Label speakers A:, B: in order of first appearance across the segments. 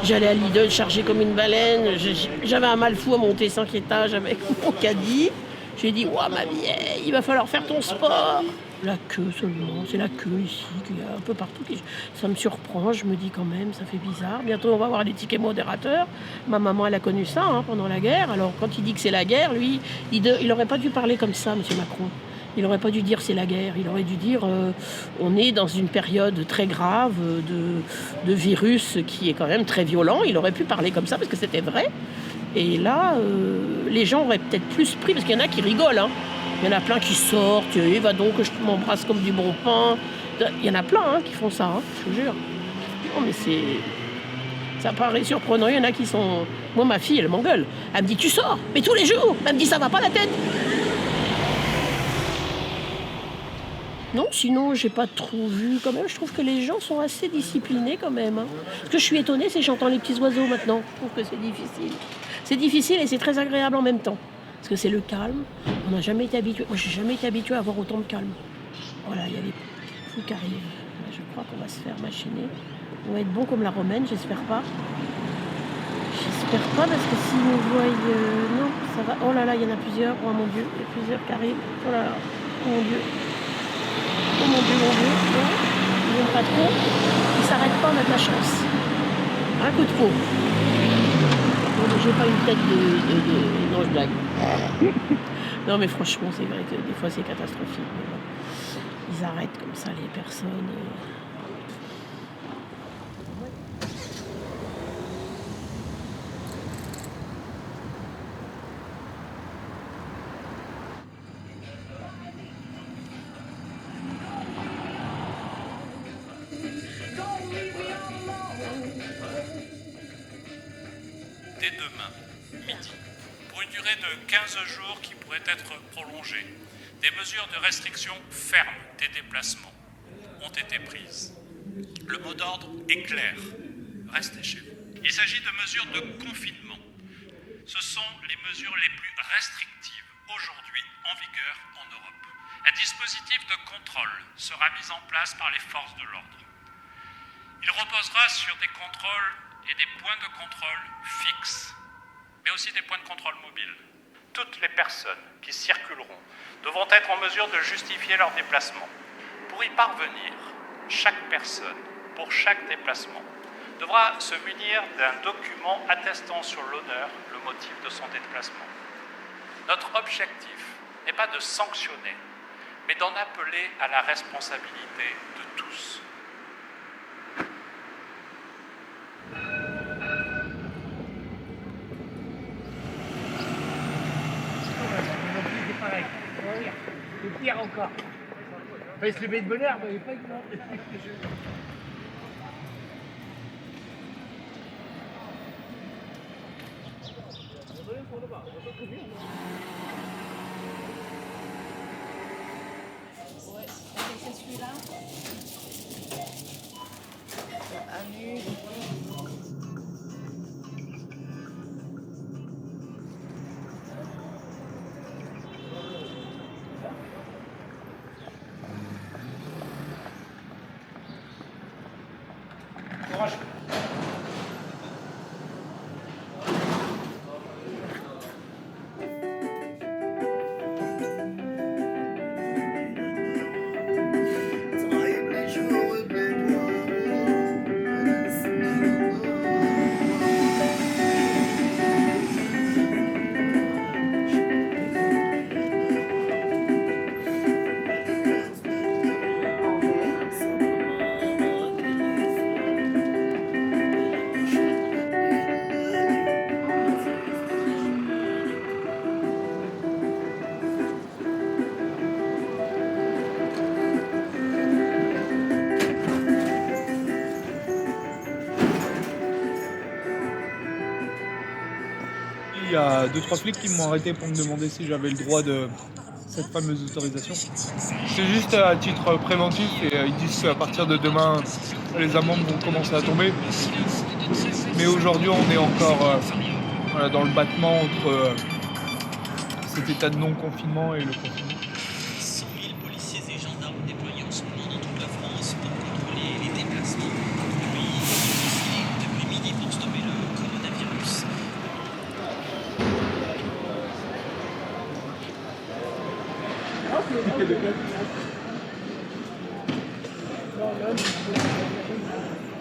A: J'allais à Lidl chargé comme une baleine. J'avais un mal fou à monter 5 étages avec mon caddie. J'ai dit, ouah ma vieille, il va falloir faire ton sport. La queue seulement, c'est la queue ici, qu'il y a un peu partout. Ça me surprend, je me dis quand même, ça fait bizarre. Bientôt on va avoir des tickets modérateurs. Ma maman, elle a connu ça pendant la guerre. Alors quand il dit que c'est la guerre, lui, il n'aurait pas dû parler comme ça, M. Macron. Il n'aurait pas dû dire c'est la guerre, il aurait dû dire on est dans une période très grave de virus qui est quand même très violent. Il aurait pu parler comme ça parce que c'était vrai. Et là, les gens auraient peut-être plus pris, parce qu'il y en a qui rigolent. Il y en a plein qui sortent, et va donc, je m'embrasse comme du bon pain. Il y en a plein qui font ça, je vous jure. Non mais ça paraît surprenant, il y en a qui sont... Moi ma fille, elle m'engueule. Elle me dit tu sors, mais tous les jours. Elle me dit ça va pas la tête. Non, sinon, j'ai pas trop vu quand même. Je trouve que les gens sont assez disciplinés quand même. Ce que je suis étonnée, c'est que j'entends les petits oiseaux maintenant. Je trouve que c'est difficile. C'est difficile et c'est très agréable en même temps. Parce que c'est le calme. On n'a jamais été habitué. Moi, j'ai jamais été habituée à avoir autant de calme. Voilà, il y a des fous qui arrivent. Je crois qu'on va se faire machiner. On va être bon comme la romaine, j'espère pas. J'espère pas parce que si nous voient... non, ça va. Oh là là, il y en a plusieurs. Oh mon Dieu, il y a plusieurs qui arrivent. Oh là là, oh mon Dieu. Oh mon Dieu, ils vont pas trop, ils s'arrêtent pas, on a de la chance. Un coup de peau. Bon, j'ai pas une tête de... Non, je blague. Non, mais franchement, c'est vrai que des fois, c'est catastrophique. Ils arrêtent comme ça, les personnes.
B: Dès demain, midi, pour une durée de 15 jours qui pourrait être prolongée, des mesures de restriction fermes des déplacements ont été prises. Le mot d'ordre est clair, restez chez vous. Il s'agit de mesures de confinement. Ce sont les mesures les plus restrictives aujourd'hui en vigueur en Europe. Un dispositif de contrôle sera mis en place par les forces de l'ordre. Il reposera sur des contrôles et des points de contrôle fixes, mais aussi des points de contrôle mobiles. Toutes les personnes qui circuleront devront être en mesure de justifier leur déplacement. Pour y parvenir, chaque personne, pour chaque déplacement, devra se munir d'un document attestant sur l'honneur le motif de son déplacement. Notre objectif n'est pas de sanctionner, mais d'en appeler à la responsabilité de tous.
C: C'est pire encore. Il se lever de bonheur, mais il n'est pas évident.
D: Ouais, c'est celui-là. Annule.
E: Il y a 2-3 flics qui m'ont arrêté pour me demander si j'avais le droit de cette fameuse autorisation. C'est juste à titre préventif et ils disent qu'à partir de demain, les amendes vont commencer à tomber. Mais aujourd'hui, on est encore voilà, dans le battement entre cet état de non-confinement et le confinement.
F: 100 000 policiers et gendarmes déployés en ce moment dans toute la France pour contrôler les déplacements. Le pays est décidé depuis midi pour stopper le coronavirus.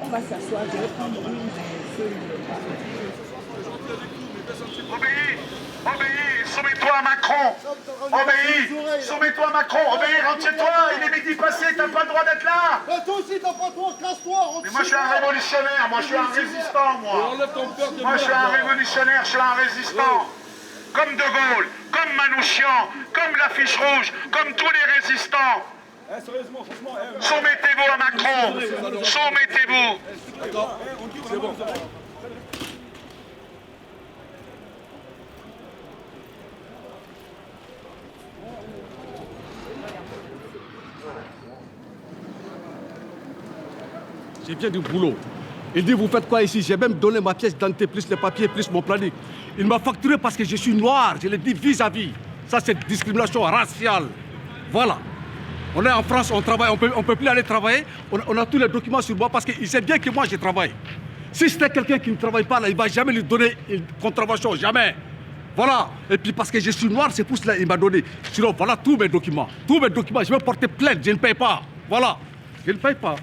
D: On va s'asseoir, je vais prendre une feuille.
G: Obéis, obéis, soumets-toi à Macron. Obéis, soumets-toi à Macron. Obéis, rentre chez toi. Il est midi passé, t'as pas le droit d'être là.
C: Toi aussi, t'as pas le droit, casse-toi.
G: Mais moi, je suis un révolutionnaire. Moi, je suis un résistant, moi. Moi, je suis un révolutionnaire, je suis un résistant. Comme De Gaulle, comme Manouchian, comme l'affiche rouge, comme tous les résistants. Soumettez-vous à Macron. Soumettez-vous.
E: C'est bon.
H: Je viens du boulot. Il dit, vous faites quoi ici? J'ai même donné ma pièce d'identité, plus les papiers, plus mon planning. Il m'a facturé parce que je suis noir. Je l'ai dit vis-à-vis. Ça, c'est discrimination raciale. Voilà. On est en France, on travaille, on peut plus aller travailler. On a tous les documents sur moi parce qu'il sait bien que moi, je travaille. Si c'était quelqu'un qui ne travaille pas, là, il ne va jamais lui donner une contravention, jamais. Voilà. Et puis parce que je suis noir, c'est pour cela qu'il m'a donné. Sinon, voilà tous mes documents. Tous mes documents, je vais porter plainte, je ne paye pas. Voilà. Je ne paye pas.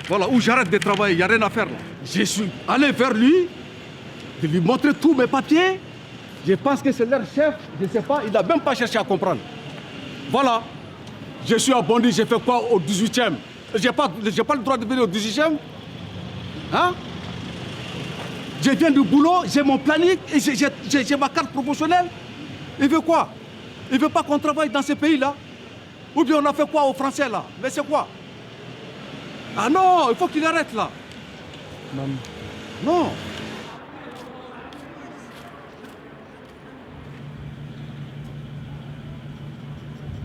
H: Voilà, où j'arrête de travailler, il n'y a rien à faire là. Je suis allé vers lui, de lui montrer tous mes papiers. Je pense que c'est leur chef, je ne sais pas, il n'a même pas cherché à comprendre. Voilà. Je suis à Bondy, j'ai fait quoi au 18e? Je n'ai pas le droit de venir au 18e? Hein? Je viens du boulot, j'ai mon planning, et j'ai ma carte promotionnelle. Il veut quoi? Il ne veut pas qu'on travaille dans ce pays-là? Ou bien on a fait quoi aux Français là? Mais c'est quoi? Ah non, il faut qu'il arrête là. Non.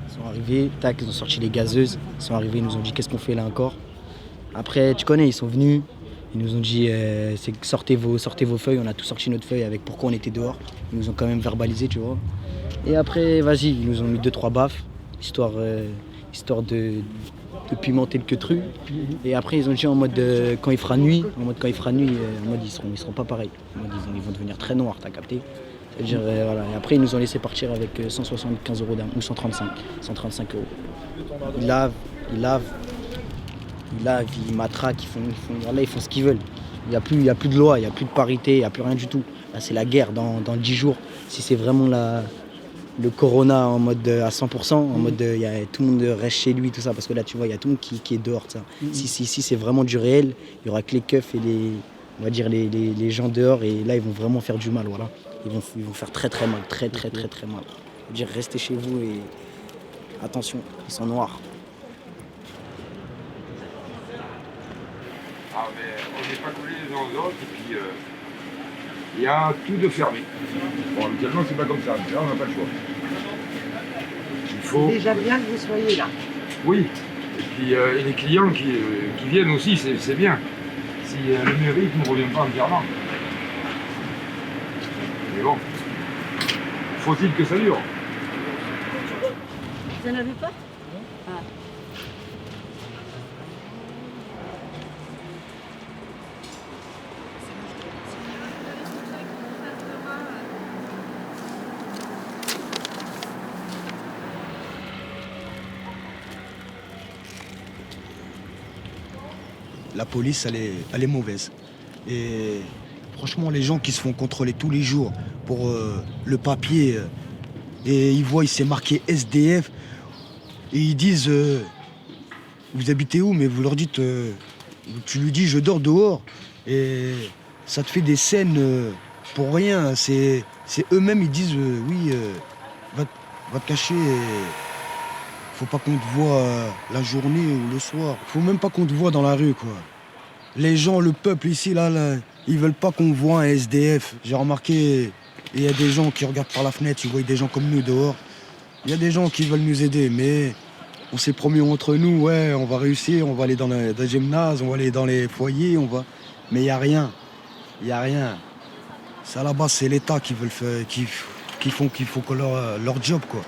I: Ils sont arrivés, tac, ils ont sorti les gazeuses. Ils sont arrivés, ils nous ont dit qu'est-ce qu'on fait là encore. Après, tu connais, ils sont venus. Ils nous ont dit sortez vos feuilles. On a tous sorti notre feuille avec pourquoi on était dehors. Ils nous ont quand même verbalisé, tu vois. Et après, vas-y, ils nous ont mis 2-3 baffes, histoire de pimenter le queutru. Et après ils ont dit en mode quand il fera nuit, en mode ils seront pas pareils. En mode ils vont devenir très noirs, t'as capté? C'est-à-dire voilà. Et après ils nous ont laissé partir avec 175 € d'amende ou 135 €. Ils lavent, ils matraquent, ils font ce qu'ils veulent. Il y a plus de loi, il y a plus de parité, il y a plus rien du tout. Là c'est la guerre dans 10 jours. Si c'est vraiment le corona en mode à 100%, en mode tout le monde reste chez lui, tout ça, parce que là tu vois, il y a tout le monde qui est dehors. Ça. Si c'est vraiment du réel, il y aura que les keufs et les gens dehors, et là ils vont vraiment faire du mal, voilà. Ils vont faire très très mal, très mal. Je veux dire, restez chez vous et attention, ils sont noirs.
J: Ah, mais on n'est pas collés les uns aux autres, et puis il y a tout de fermé. Bon, habituellement, c'est pas comme ça, mais là, on n'a pas le choix. Il faut...
D: Déjà bien que vous soyez là.
J: Oui, et puis et les clients qui viennent aussi, c'est bien. Si le numérique ne revient pas entièrement. Mais bon, faut-il que ça dure?
D: Vous n'en avez pas?
K: La police, elle est mauvaise. Et franchement, les gens qui se font contrôler tous les jours pour le papier, et ils voient, il s'est marqué SDF, et ils disent vous habitez où? Mais vous leur dites, tu lui dis je dors dehors, et ça te fait des scènes pour rien. C'est eux-mêmes, ils disent oui, va te cacher. Faut pas qu'on te voit la journée ou le soir. Faut même pas qu'on te voit dans la rue, quoi. Les gens, le peuple ici, là, ils veulent pas qu'on voit un SDF. J'ai remarqué, il y a des gens qui regardent par la fenêtre, ils voient des gens comme nous dehors. Il y a des gens qui veulent nous aider, mais on s'est promis entre nous, ouais, on va réussir, on va aller dans les gymnases, on va aller dans les foyers, mais il n'y a rien. Il n'y a rien. Ça là-bas, c'est l'État qui veut qui font que leur job, quoi.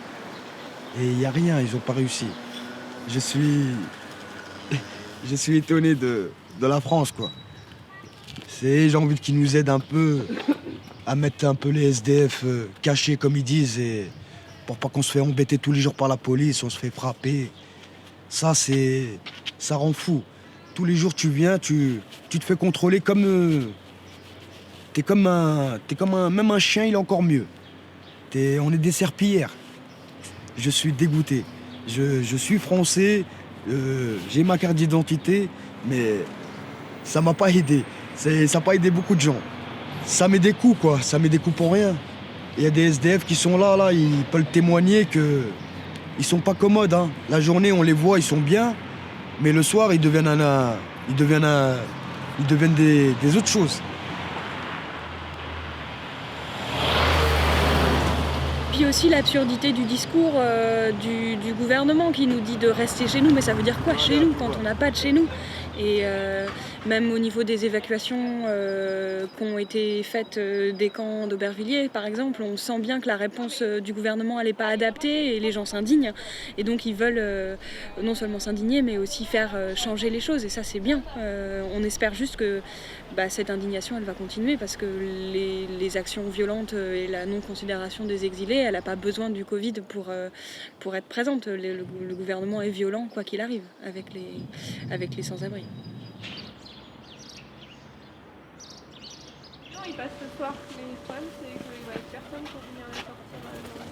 K: Et il n'y a rien, ils n'ont pas réussi. Je suis étonné de la France, quoi. J'ai envie qu'ils nous aident un peu à mettre un peu les SDF cachés, comme ils disent, et pour pas qu'on se fait embêter tous les jours par la police, on se fait frapper. Ça rend fou. Tous les jours, tu viens, tu te fais contrôler comme... même un chien, il est encore mieux. On est des serpillères. Je suis dégoûté. Je suis français, j'ai ma carte d'identité, mais ça m'a pas aidé. Ça n'a pas aidé beaucoup de gens. Ça met des coups, quoi. Ça met des coups pour rien. Il y a des SDF qui sont là, ils peuvent témoigner qu'ils sont pas commodes. Hein. La journée, on les voit, ils sont bien, mais le soir, ils deviennent des autres choses.
L: Puis aussi l'absurdité du discours du gouvernement qui nous dit de rester chez nous, mais ça veut dire quoi chez nous quand on n'a pas de chez nous? Et même au niveau des évacuations qui ont été faites des camps d'Aubervilliers, par exemple, on sent bien que la réponse du gouvernement n'est pas adaptée et les gens s'indignent. Et donc ils veulent non seulement s'indigner, mais aussi faire changer les choses. Et ça, c'est bien. On espère juste que cette indignation, elle va continuer parce que les actions violentes et la non-considération des exilés, elle n'a pas besoin du Covid pour être présente. Le gouvernement est violent, quoi qu'il arrive, avec les sans-abri.
D: Non, ils passent ce soir. Le problème, c'est qu'il va y avoir personne pour venir les sortir à la journée.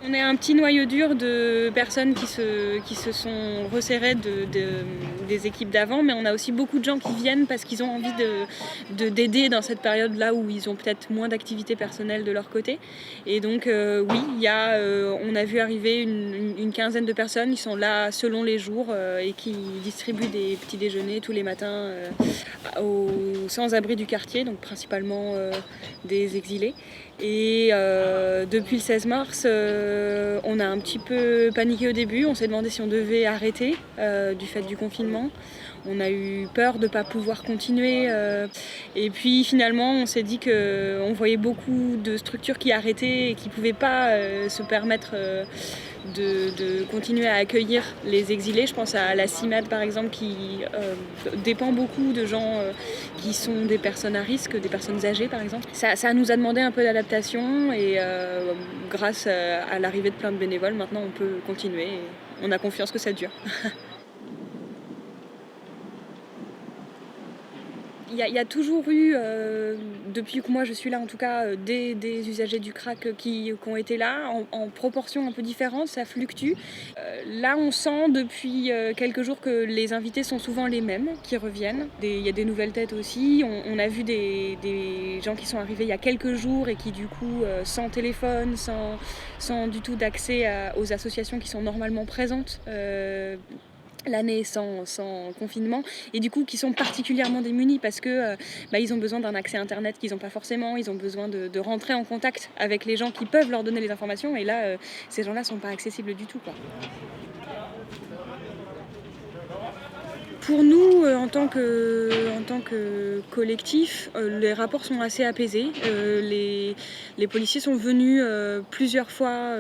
L: On est un petit noyau dur de personnes qui se sont resserrées des équipes d'avant, mais on a aussi beaucoup de gens qui viennent parce qu'ils ont envie d'aider dans cette période-là où ils ont peut-être moins d'activités personnelles de leur côté. Et donc oui, on a vu arriver une quinzaine de personnes, ils sont là selon les jours et qui distribuent des petits déjeuners tous les matins aux sans-abri du quartier, donc principalement des exilés. Et depuis le 16 mars, on a un petit peu paniqué au début, on s'est demandé si on devait arrêter du fait du confinement. On a eu peur de ne pas pouvoir continuer. Et puis finalement, on s'est dit qu'on voyait beaucoup de structures qui arrêtaient et qui ne pouvaient pas se permettre de continuer à accueillir les exilés. Je pense à la CIMAD par exemple qui dépend beaucoup de gens qui sont des personnes à risque, des personnes âgées par exemple. Ça nous a demandé un peu d'adaptation et grâce à l'arrivée de plein de bénévoles, maintenant on peut continuer et on a confiance que ça dure. Il y a toujours eu, depuis que moi je suis là en tout cas, des usagers du crack qui ont été là, en proportions un peu différentes, ça fluctue. Là on sent depuis quelques jours que les invités sont souvent les mêmes, qui reviennent. Il y a des nouvelles têtes aussi, on a vu des gens qui sont arrivés il y a quelques jours et qui du coup, sans téléphone, sans du tout d'accès aux associations qui sont normalement présentes, l'année sans confinement et du coup qui sont particulièrement démunis parce que ils ont besoin d'un accès internet qu'ils n'ont pas forcément, ils ont besoin de rentrer en contact avec les gens qui peuvent leur donner les informations et là ces gens-là sont pas accessibles du tout, quoi. Pour nous, en tant que collectif, les rapports sont assez apaisés. Les policiers sont venus plusieurs fois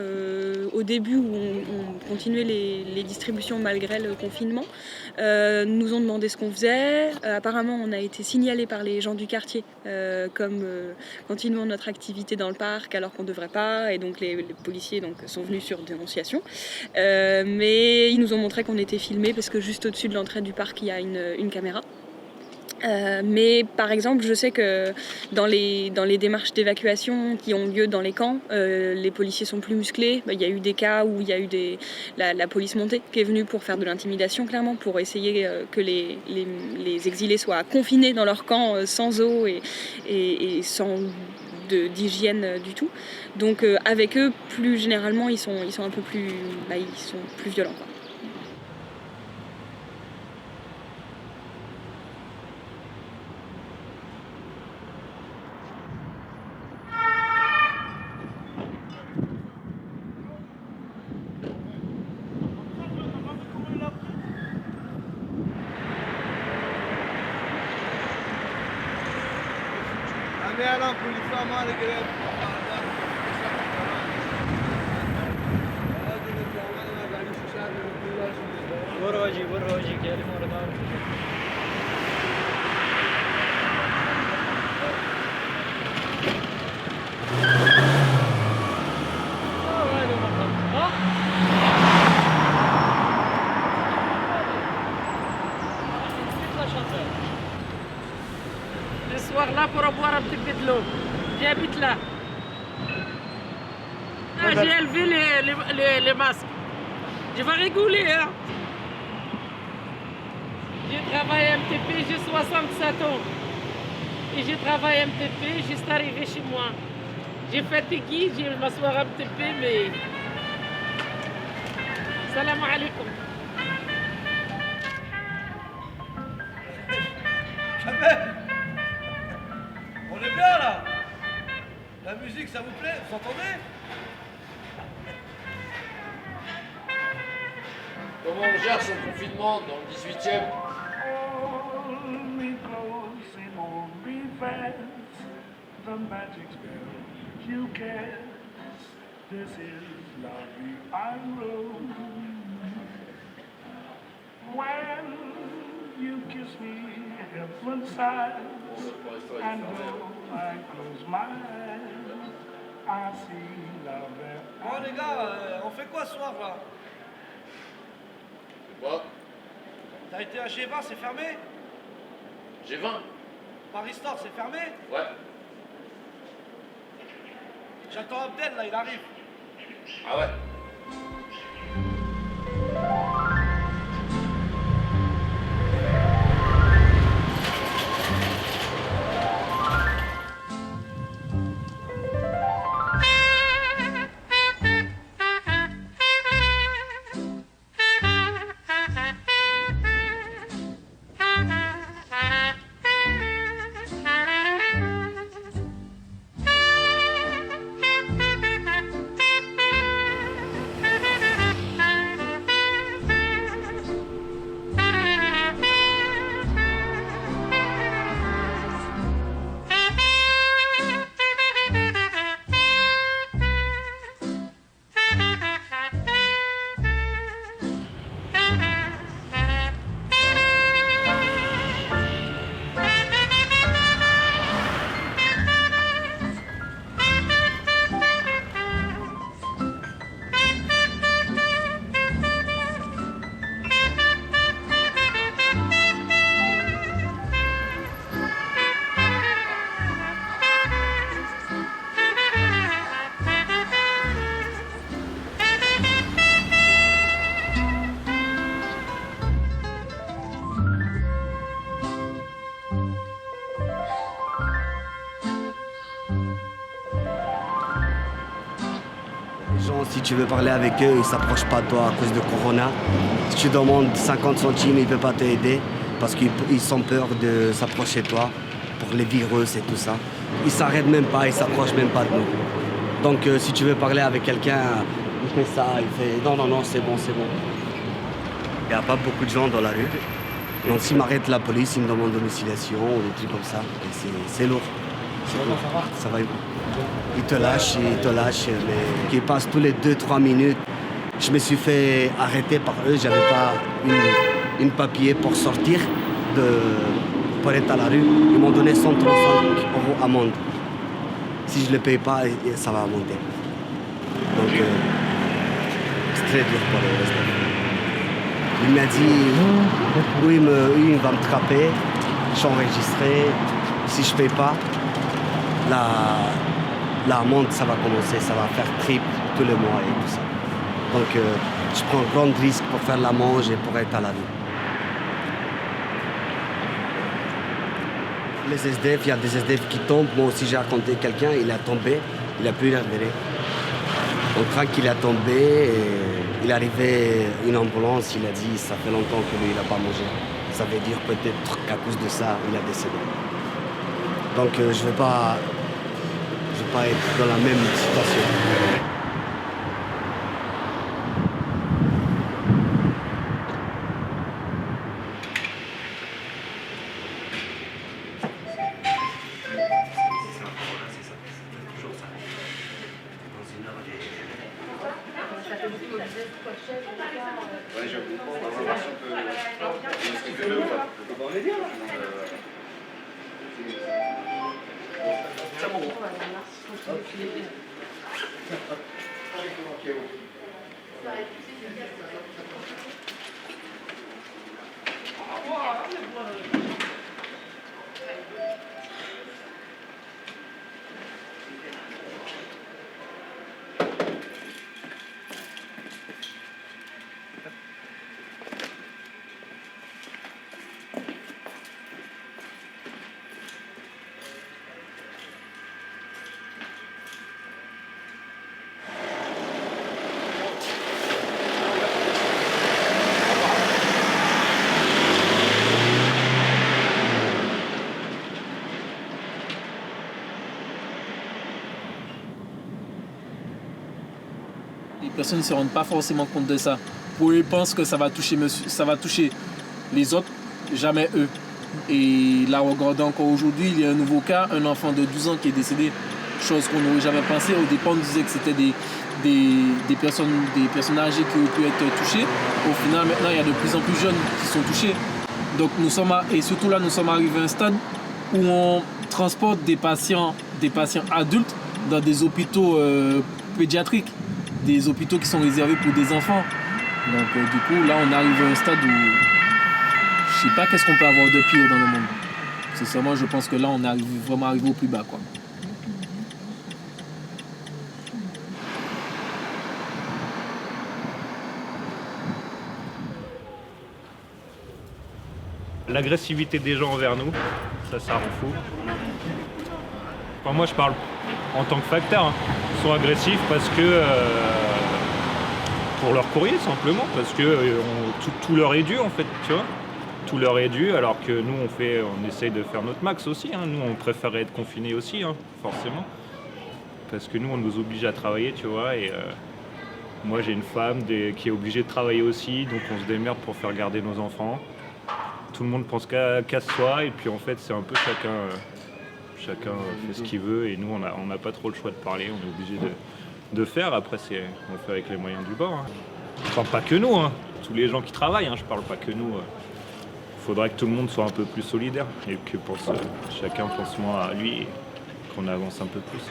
L: au début où on continuait les distributions malgré le confinement. Nous ont demandé ce qu'on faisait. Apparemment, on a été signalé par les gens du quartier comme continuant notre activité dans le parc alors qu'on ne devrait pas. Et donc les policiers sont venus sur dénonciation. Mais ils nous ont montré qu'on était filmés parce que juste au-dessus de l'entrée du parc, il y a une caméra. Mais par exemple, je sais que dans les démarches d'évacuation qui ont lieu dans les camps, les policiers sont plus musclés. Il y a eu des cas où il y a eu la police montée qui est venue pour faire de l'intimidation, clairement, pour essayer que les exilés soient confinés dans leur camp sans eau et sans d'hygiène du tout. Donc avec eux, plus généralement, ils sont un peu plus, ils sont plus violents, quoi.
A: Le soir là pour boire un petit peu de l'eau. J'habite là. Ah, j'ai élevé les masques. Je vais rigoler, hein. J'ai travaillé MTP, j'ai 67 ans. Et j'ai travaillé MTP, juste arrivé chez moi. J'ai fatigué, j'ai m'asseoir MTP, mais... Salam alaikum.
C: On est bien là. La musique, ça vous plaît? Vous entendez?
M: Comment on gère son confinement dans le 18e?
G: You kiss me, heaven sighs, and though I close my eyes, I see love there.
C: Bon les gars, on fait quoi ce soir là?
M: Quoi?
C: T'as été à G20, c'est fermé?
M: G20?
C: Paris Store, c'est fermé?
M: Ouais.
C: J'attends Abdel là, il arrive.
M: Ah ouais?
N: Si tu veux parler avec eux, ils ne s'approchent pas de toi à cause de Corona. Si tu demandes 50 centimes, ils ne peuvent pas t'aider parce qu'ils ont peur de s'approcher de toi pour les virus et tout ça. Ils ne s'arrêtent même pas, ils ne s'approchent même pas de nous. Donc si tu veux parler avec quelqu'un, il fait ça, il fait non, non, non, c'est bon, c'est bon. Il n'y a pas beaucoup de gens dans la rue. Donc s'ils m'arrêtent la police, ils me demandent domiciliation ou des trucs comme ça. Et c'est lourd. Ça va. Ils te lâchent, mais qui passent tous les 2-3 minutes. Je me suis fait arrêter par eux, j'avais pas une papier pour sortir, pour être à la rue. Ils m'ont donné 135 € amende. Si je ne le paye pas, ça va monter. Donc c'est très dur pour les restes. Il m'a dit, oui, il va me trapper, je suis enregistré, si je ne paye pas, l'amende, ça va commencer, ça va faire triple tous les mois et tout ça. Donc je prends un grand risque pour faire la mange et pour être à la rue. Les SDF, il y a des SDF qui tombent. Moi aussi j'ai raconté quelqu'un, il a tombé, il n'a plus l'air d'aller. On craint qu'il a tombé et il est arrivé une ambulance, il a dit ça fait longtemps que lui il n'a pas mangé. Ça veut dire peut-être qu'à cause de ça, il a décédé. Donc je ne vais pas être dans la même situation.
O: je comprends. La formation peut... On est bien là. C'est bon.
P: Les personnes ne se rendent pas forcément compte de ça. Pour eux, ils pensent que ça va toucher les autres, jamais eux. Et là, regardez encore aujourd'hui, il y a un nouveau cas, un enfant de 12 ans qui est décédé, chose qu'on n'aurait jamais pensé. Au départ, on disait que c'était des personnes âgées qui auraient pu être touchées. Au final, maintenant, il y a de plus en plus de jeunes qui sont touchés. Donc, et surtout là, nous sommes arrivés à un stade où on transporte des patients adultes dans des hôpitaux pédiatriques, des hôpitaux qui sont réservés pour des enfants. Donc, du coup, là, on arrive à un stade où je sais pas qu'est-ce qu'on peut avoir de pire dans le monde. Sincèrement, je pense que là, on est vraiment arrivé au plus bas, quoi.
Q: L'agressivité des gens envers nous, ça rend fou. Enfin, moi, je parle en tant que facteur. Hein. Ils sont agressifs parce que... pour leur courrier, simplement, parce que tout leur est dû, en fait, tu vois. Tout leur est dû, alors que nous, on essaye de faire notre max aussi. Hein. Nous, on préférait être confinés aussi, hein, forcément. Parce que nous, on nous oblige à travailler, tu vois. Et moi, j'ai une femme qui est obligée de travailler aussi, donc on se démerde pour faire garder nos enfants. Tout le monde pense qu'à soi, et puis en fait, c'est un peu chacun fait ce qu'il veut, et nous, on n'a pas trop le choix de parler, on est obligé de faire. Après, on fait avec les moyens du bord. Hein. Enfin, pas que nous, hein. Tous les gens qui travaillent, hein. Je parle pas que nous. Faudrait que tout le monde soit un peu plus solidaire et que chacun pense moins à lui et qu'on avance un peu plus.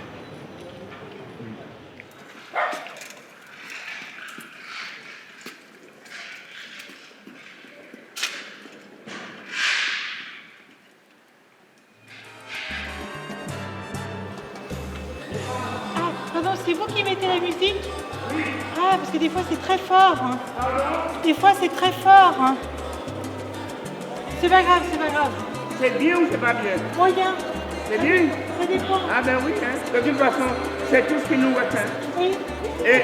R: Pardon, c'est vous qui mettez la musique? Oui. Ah, parce que des fois c'est très fort. Hein. Des fois c'est très fort. Hein. C'est pas grave, c'est pas grave.
C: C'est bien ou c'est pas bien?
R: Moyen.
C: C'est bien?
R: Ça dépend.
C: Ah ben oui, hein. De toute façon, c'est tout ce qui nous retient.
R: Oui.
C: Et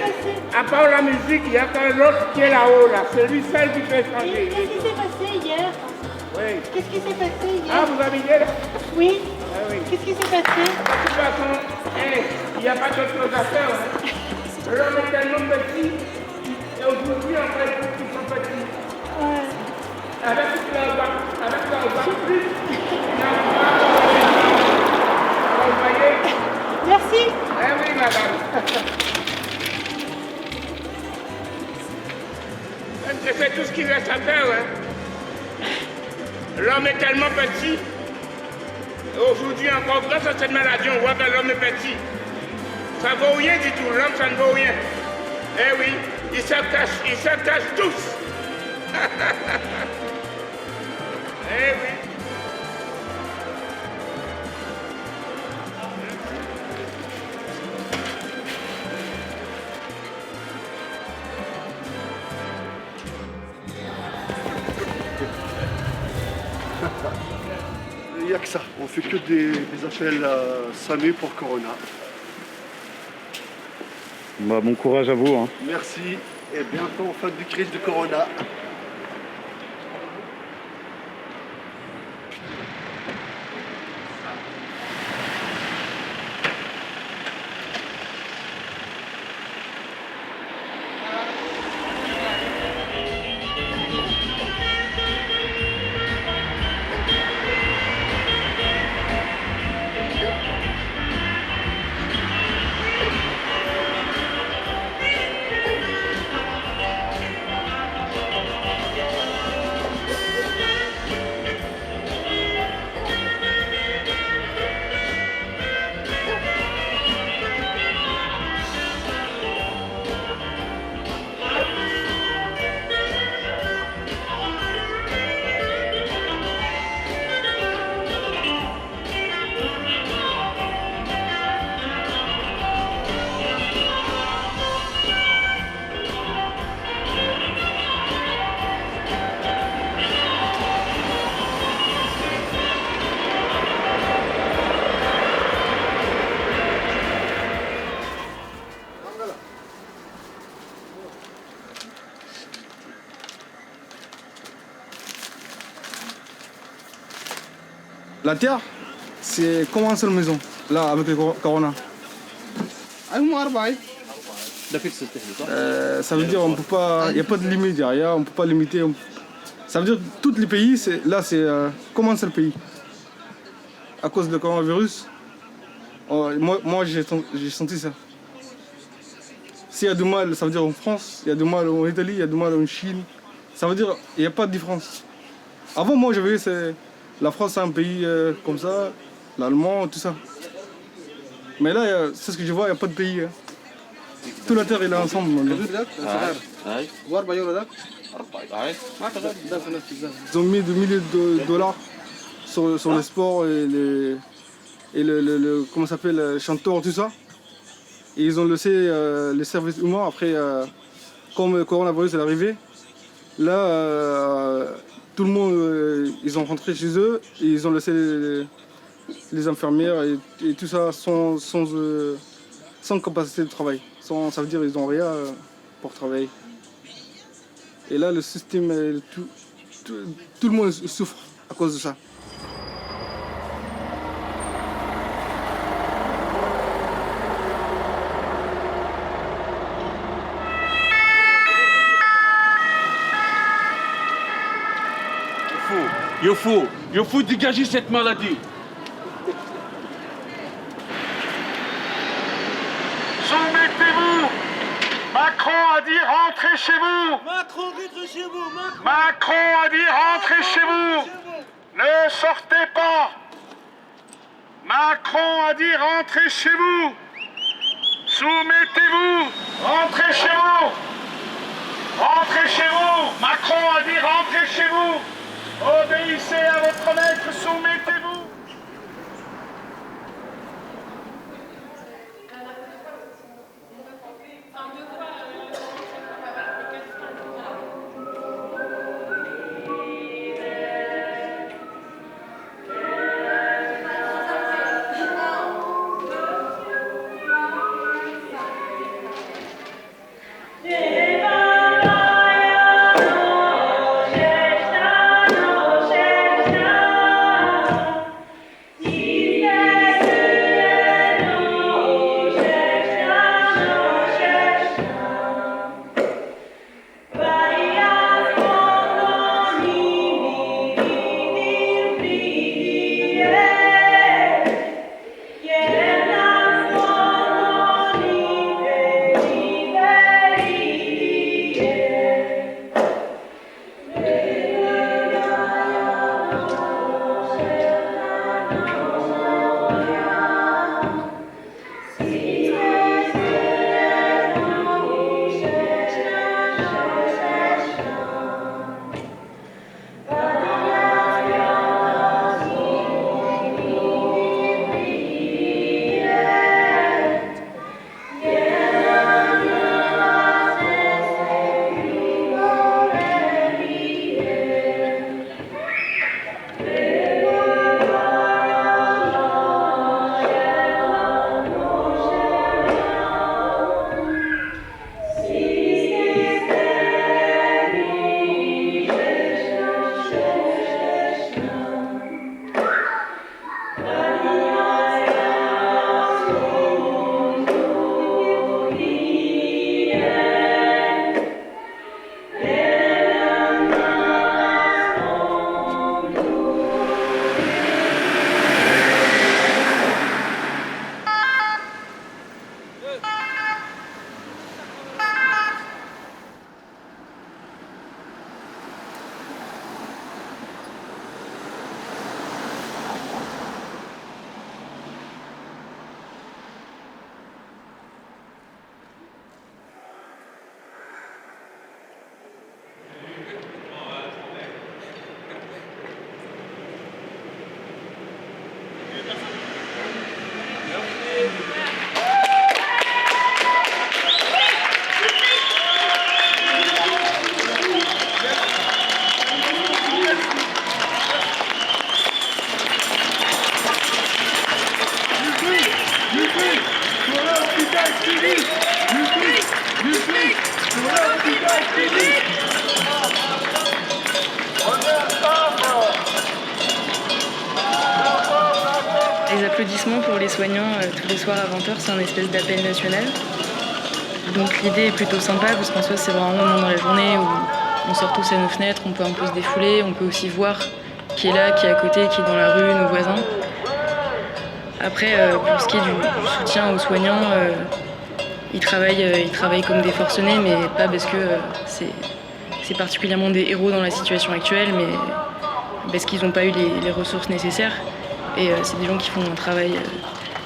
C: à part la musique, il y a quand l'autre qui est là-haut, là. C'est lui seul qui peut changer.
R: Qu'est-ce qui s'est passé hier?
C: Oui.
R: Qu'est-ce qui s'est passé hier?
C: Ah, vous avez dit là?
R: Oui.
C: Ah oui.
R: Qu'est-ce qui s'est passé?
C: De toute façon, il n'y a pas d'autre chose à faire. Hein. L'homme est tellement petit, et aujourd'hui, on fait tout qui sont petits.
R: Ouais.
C: Avec leur bac plus, vous voyez?
R: Merci.
C: Eh oui, madame. C'est tout ce qu'il reste à faire. Hein. L'homme est tellement petit. Aujourd'hui, encore grâce à cette maladie, on voit que l'homme est petit. Ça ne vaut rien du tout. L'homme, ça ne vaut rien. Eh oui, ils se cachent tous. Eh oui.
S: Il n'y a que ça. On fait que des appels à SAMU pour Corona.
T: Bah, bon courage à vous. Hein.
S: Merci. Et bientôt en fin de crise de Corona.
U: La terre, c'est comme une seule maison, là, avec le corona. Ça veut dire on peut pas, il n'y a pas de limite, on ne peut pas limiter. Ça veut dire que tous les pays, là, c'est comme un seul pays. À cause du coronavirus, moi j'ai senti ça. S'il y a du mal, ça veut dire en France, il y a du mal en Italie, il y a du mal en Chine. Ça veut dire qu'il n'y a pas de différence. Avant, moi, j'avais la France, c'est un pays comme ça, l'Allemand, tout ça. Mais là, c'est ce que je vois, il n'y a pas de pays. Toute la terre, elle est ensemble. Ils ont mis des milliers de dollars sur les sports et le comment ça s'appelle, le chanteur, tout ça. Et ils ont laissé les services humains après, comme le coronavirus est arrivé. Là, tout le monde, ils ont rentré chez eux et ils ont laissé les infirmières et tout ça sans capacité de travail. Ça veut dire qu'ils n'ont rien pour travailler. Et là, le système, tout le monde souffre à cause de ça.
H: Il faut dégager cette maladie.
G: Soumettez-vous. Macron a dit rentrez chez vous.
O: Macron, rentrez chez vous.
G: Macron a dit rentrez chez vous. Ne sortez pas. Macron a dit rentrez chez vous. Soumettez-vous. Rentrez chez vous. Rentrez chez vous. Macron a dit rentrez chez vous. Obéissez à votre maître, soumettez-vous.
L: d'applaudissements pour les soignants tous les soirs à 20h, c'est un espèce d'appel national. Donc l'idée est plutôt sympa parce qu'en soi c'est vraiment un moment dans la journée où on sort tous à nos fenêtres, on peut un peu se défouler, on peut aussi voir qui est là, qui est à côté, qui est dans la rue, nos voisins. Après, pour ce qui est du soutien aux soignants, ils travaillent comme des forcenés, mais pas parce que c'est particulièrement des héros dans la situation actuelle, mais parce qu'ils n'ont pas eu les ressources nécessaires. Et c'est des gens qui font un travail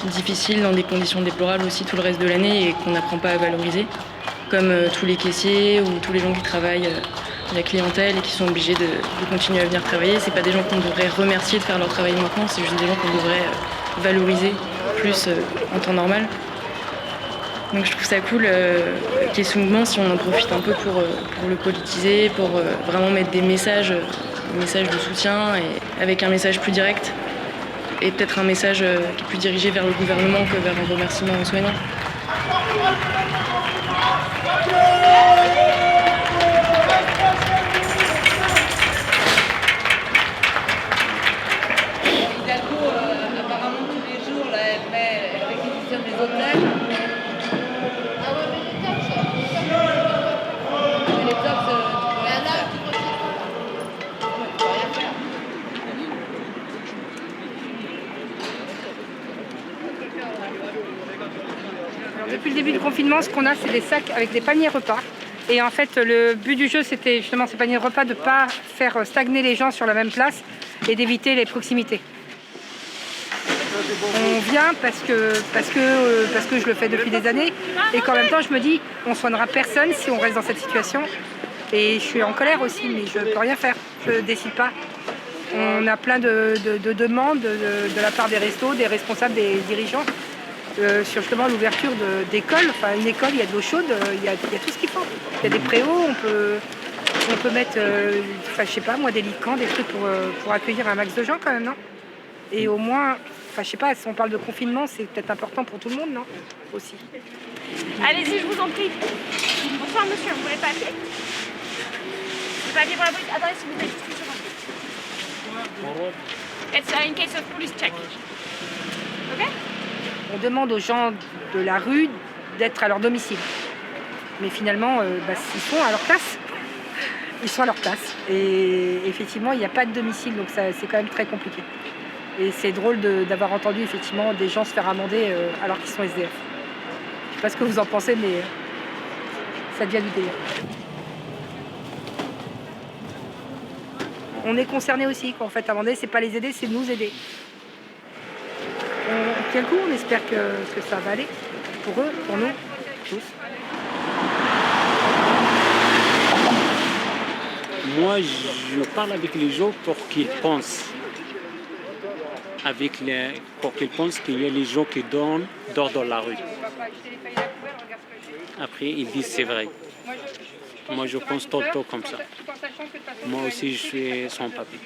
L: difficile dans des conditions déplorables aussi tout le reste de l'année et qu'on n'apprend pas à valoriser, comme tous les caissiers ou tous les gens qui travaillent la clientèle et qui sont obligés de continuer à venir travailler. C'est pas des gens qu'on devrait remercier de faire leur travail maintenant, c'est juste des gens qu'on devrait valoriser plus en temps normal. Donc je trouve ça cool qu'il y ait ce mouvement, si on en profite un peu pour le politiser, pour vraiment mettre des messages de soutien et avec un message plus direct et peut-être un message qui est plus dirigé vers le gouvernement que vers un remerciement aux soignants.
B: Apparemment tous les jours, là, elle réquisitionne les hôtels. Ah ouais, mais les taxes, tu peux rien faire. Tu peux rien faire.
V: Alors, depuis le début du confinement, ce qu'on a, c'est des sacs avec des paniers repas. Et en fait, le but du jeu, c'était justement ces paniers repas de ne pas faire stagner les gens sur la même place et d'éviter les proximités. On vient parce que je le fais depuis des années et qu'en même temps je me dis on soignera personne si on reste dans cette situation et je suis en colère aussi mais je peux rien faire, je décide pas. On a plein de demandes de la part des restos, des responsables, des dirigeants sur justement l'ouverture d'écoles. Enfin une école, il y a de l'eau chaude, il y a tout ce qu'il faut. Il y a des préaux, on peut mettre je sais pas moi des lits de camp, des trucs pour accueillir un max de gens quand même, non? Et au moins, je sais pas, si on parle de confinement, c'est peut-être important pour tout le monde, non? Aussi.
W: Allez-y, je vous en prie. Bonsoir, monsieur, vous voulez le papier? Le papier pour la police? Attendez, s'il vous plaît, juste une seconde. It's in case of police check. OK?
V: On demande aux gens de la rue d'être à leur domicile. Mais finalement, ils sont à leur place. Ils sont à leur place. Et effectivement, il n'y a pas de domicile, donc c'est quand même très compliqué. Et c'est drôle d'avoir entendu effectivement des gens se faire amender alors qu'ils sont SDF. Je sais pas ce que vous en pensez, mais ça devient du délire. On est concernés aussi, quand on fait amender, c'est pas les aider, c'est nous aider. On tient le coup, on espère que ça va aller. Pour eux, pour nous, tous.
X: Moi, je parle avec les gens pour qu'ils pensent. Pour qu'ils pensent qu'il y a les gens qui dorment dans la rue. Après, ils disent c'est vrai. Moi, je pense tout le temps comme ça. Moi aussi, je suis sans papier.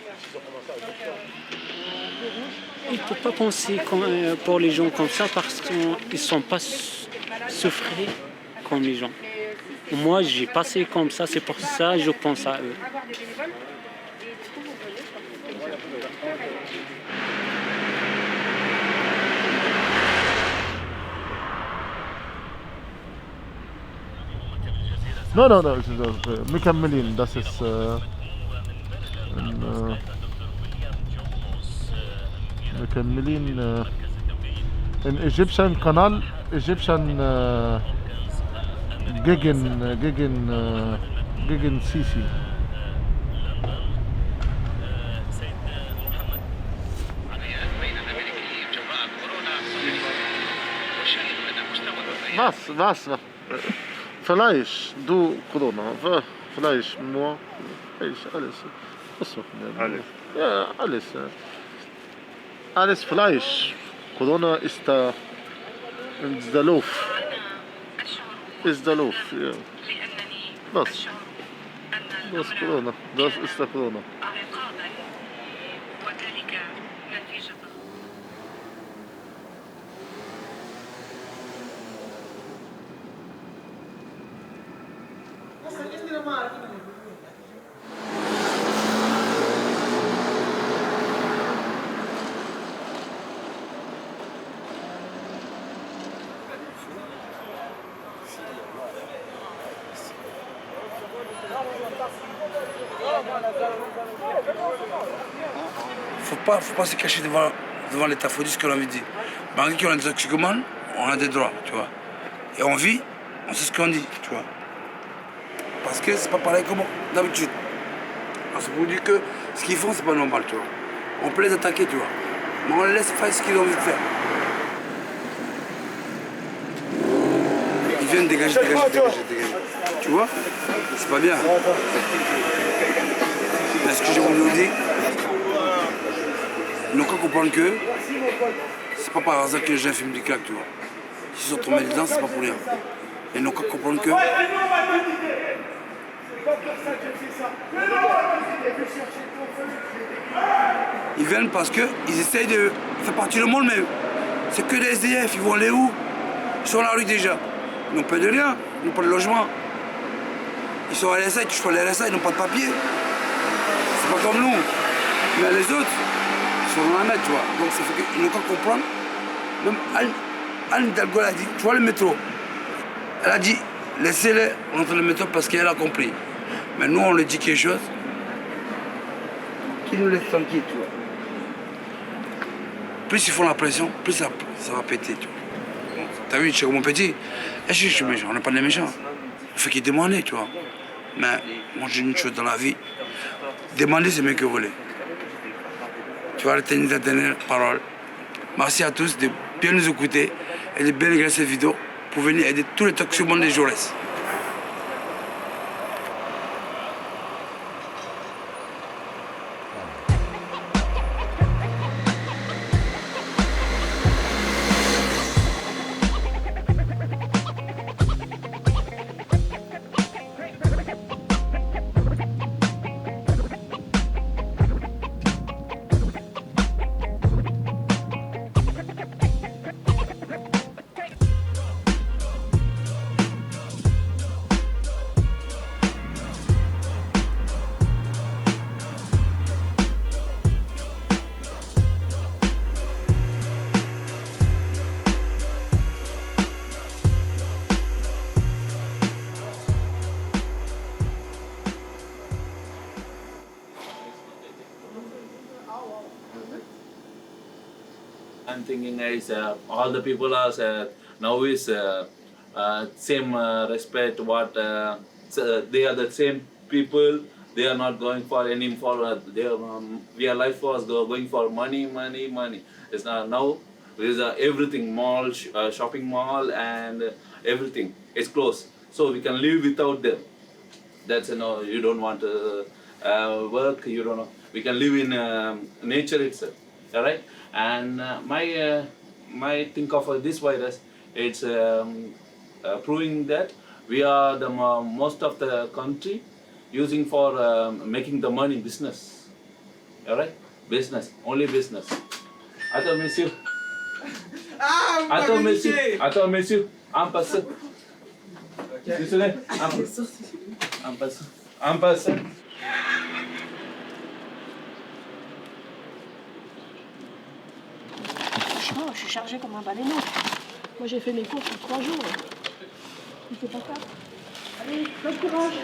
X: Il ne faut pas penser pour les gens comme ça parce qu'ils ne sont pas souffrés comme les gens. Moi, j'ai passé comme ça, c'est pour ça que je pense à eux.
Y: No, مكملين das ist مكملين in Egyptian Canal Egyptian gegen Sisi. Was? Vielleicht du Corona, vielleicht moi, alles. Ja, alles vielleicht. Corona ist da in der Luft. Ist der Luft, ja. Das Corona, das ist der Corona.
E: Faut pas se cacher devant l'État, faut dire ce qu'on a envie de dire. Malgré qu'on est des toxicomanes, on a des droits, tu vois. Et on vit, on sait ce qu'on dit, tu vois. Parce que c'est pas pareil comme d'habitude. C'est pour dire que ce qu'ils font, c'est pas normal, tu vois. On peut les attaquer, tu vois. Mais on les laisse faire ce qu'ils ont envie de faire. Ils viennent dégager. Tu vois? C'est pas bien. Mais ce que je vous dis, ils n'ont qu'à comprendre que c'est pas par hasard que les gens filment du claque, tu vois. S'ils sont tombés dedans, c'est pas pour rien. Ils n'ont qu'à comprendre que... Ils viennent parce qu'ils essayent de faire partie du monde, mais c'est que des SDF, ils vont aller où? Ils sont dans la rue déjà. Ils n'ont pas de rien, ils n'ont pas de logement. Ils sont à l'RSA, ils touchent pas à l'RSA, ils n'ont pas de papier. C'est pas comme nous. Mais les autres, ils sont dans la merde, tu vois. Donc ça fait qu'ils n'ont qu'à comprendre. Même Anne Hidalgo a dit, tu vois le métro. Elle a dit, laissez-les rentrer le métro parce qu'elle a compris. Mais nous, on lui dit quelque chose qui nous laisse tranquille, tu vois. Plus ils font la pression, plus ça va péter, tu vois. T'as vu, chez mon petit, je suis méchant, on n'est pas des méchants. Il faut qu'ils demandent, tu vois. Mais moi, j'ai une chose dans la vie, demander, c'est mieux que voler. Tu vas retenir ta dernière parole. Merci à tous de bien nous écouter et de bien regarder cette vidéo pour venir aider tous les toxicomanes des Jaurès.
F: I'm thinking is all the people are now is same respect what they are the same people. They are not going for any for their life was going for money. It's now there is everything mall, shopping mall and everything is closed. So we can live without them. That's you don't want to work. You don't know. We can live in nature itself. All right. And my think of this virus, it's proving that we are the most of the country using for making the money business. All right, business, only business. I don't miss you. I don't miss you. I don't miss you. I'm person. I'm person.
A: Oh, je suis chargée comme un baleineau. Moi, j'ai fait mes courses en 3 jours. Tu fais pas ça? Allez, bon courage.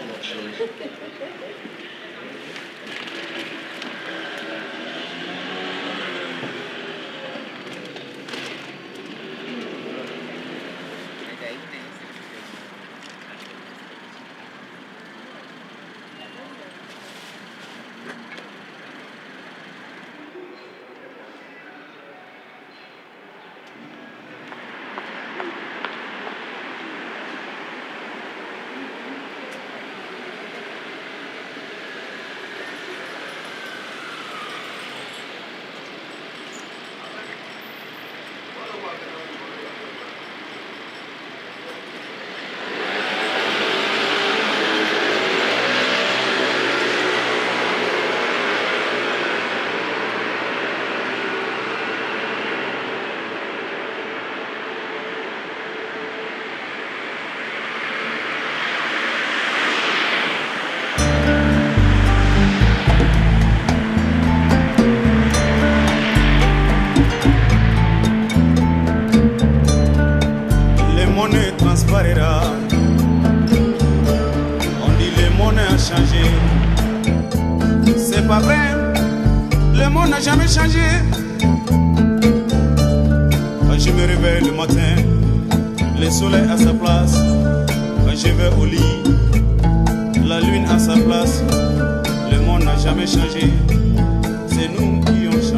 I: On dit les monnaies
D: a changé. C'est pas vrai, le monde n'a jamais changé. Quand je me réveille le matin, le soleil à sa place. Quand je vais au lit, la lune à sa place. Le monde n'a jamais changé, c'est nous qui ont changé.